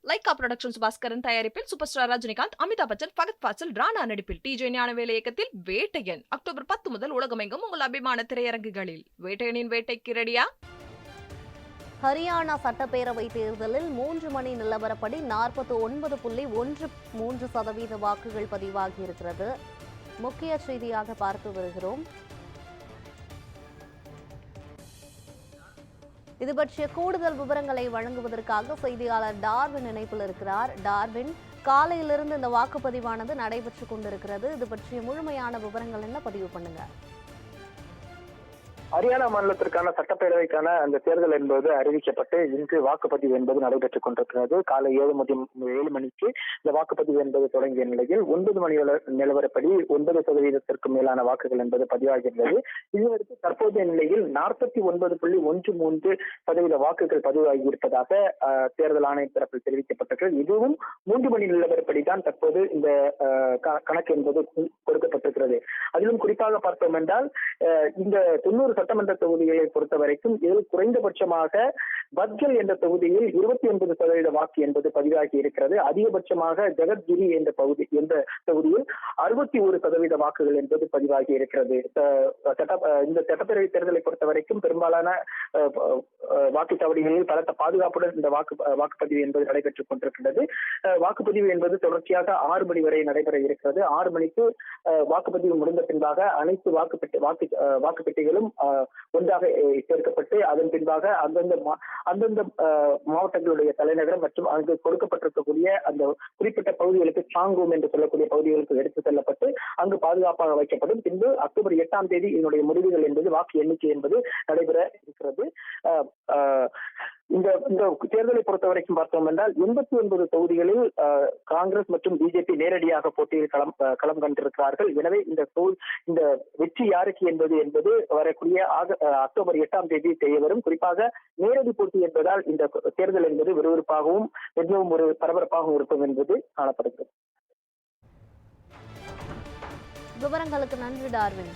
Lyca productions Bhaskaran தயாரிப்பில் super star Rajinikanth, Amitabh Bachchan, Fahadh Fazil, Rana நடிப்பில் DJ Gnanavel இயக்கத்தில் வேட்டையன் அக்டோபர் 10 முதல் உலகமெங்கும் உங்கள் அபிமான திரையரங்குகளில். வேட்டையனின் வேட்டைக்கு ரெடியா? ஹரியானா சட்டப்பேரவை தேர்தலில் 3 மணி நிலவரப்படி 49.13% வாக்குகள் பதிவாகியிருக்கிறது. முக்கிய செய்தியாக பார்த்து வருகிறோம். இது பற்றிய கூடுதல் விவரங்களை வழங்குவதற்காக செய்தியாளர் டார்வின் இணைப்பில் இருக்கிறார். டார்வின், காலையிலிருந்து இந்த வாக்குப்பதிவானது நடைபெற்றுக் கொண்டிருக்கிறது. இது பற்றிய முழுமையான விவரங்கள் என்ன, பதிவு பண்ணுங்க. ஹரியானா மாநிலத்திற்கான சட்டப்பேரவைக்கான அந்த தேர்தல் என்பது அறிவிக்கப்பட்டு இன்று வாக்குப்பதிவு என்பது நடைபெற்றுக் கொண்டிருக்கிறது. காலை 7 மணிக்கு இந்த வாக்குப்பதிவு என்பது தொடங்கிய நிலையில் 9 மணி நிலவரப்படி 9% மேலான வாக்குகள் என்பது பதிவாகியுள்ளது. இதுவரைக்கு தற்போதைய நிலையில் 49.13% வாக்குகள் பதிவாகி இருப்பதாக தேர்தல் ஆணைய தரப்பில் தெரிவிக்கப்பட்டது. இதுவும் 3 மணி நிலவரப்படிதான் தற்போது இந்த கணக்கு என்பது கொடுக்கப்பட்டிருக்கிறது. அதிலும் குறிப்பாக பார்த்தோம் என்றால் இந்த 90 சட்டமன்ற தொகுதிகளை பொறுத்த வரைக்கும் இதில் குறைந்தபட்சமாக பத்கல் என்ற தொகுதியில் 29% வாக்கு என்பது பதிவாகி இருக்கிறது. அதிகபட்சமாக ஜெகத்கிரி என்ற தொகுதியில் 61% வாக்குகள் என்பது பதிவாகி இருக்கிறது. இந்த சட்டப்பேரவை தேர்தலை பொறுத்த வரைக்கும் பெரும்பாலான வாக்குச்சாவடிகளில் பலத்த பாதுகாப்புடன் இந்த வாக்குப்பதிவு என்பது நடைபெற்றுக் கொண்டிருக்கிறது. வாக்குப்பதிவு என்பது தொடர்ச்சியாக 6 மணி வரை நடைபெற இருக்கிறது. 6 மணிக்கு வாக்குப்பதிவு முடிந்த பின்பாக அனைத்து வாக்குப்பெட்டிகளும் ஒன்றாக சேர்க்கப்பட்டு அதன் பின்பாக அந்தந்த மாவட்டங்களுடைய தலைநகரம் மற்றும் அங்கு கொடுக்கப்பட்டிருக்கக்கூடிய அந்த குறிப்பிட்ட பகுதிகளுக்கு சாங்கூம் என்று சொல்லக்கூடிய பகுதிகளுக்கு எடுத்துச் செல்லப்பட்டு அங்கு பாதுகாப்பாக வைக்கப்படும். பின்பு அக்டோபர் 8ஆம் தேதி இதனுடைய முடிவுகள் என்பது வாக்கு எண்ணிக்கை என்பது நடைபெற இருக்கிறது. இந்த தேர்தலை பொறுத்த வரைக்கும் பார்த்தோம் என்றால் 89 தொகுதிகளில் காங்கிரஸ் மற்றும் பிஜேபி நேரடியாக போட்டியில் களம் கண்டிருக்கிறார்கள். எனவே இந்த வெற்றி யாருக்கு என்பது வரக்கூடிய அக்டோபர் 8ஆம் தேதி தெரிய வரும். குறிப்பாக நேரடி போட்டி என்பதால் இந்த தேர்தல் என்பது விறுவிறுப்பாகவும் மிகவும் ஒரு பரபரப்பாகவும் இருக்கும் என்பது காணப்படுகிறது. விவரங்களுக்கு நன்றி டார்வின்.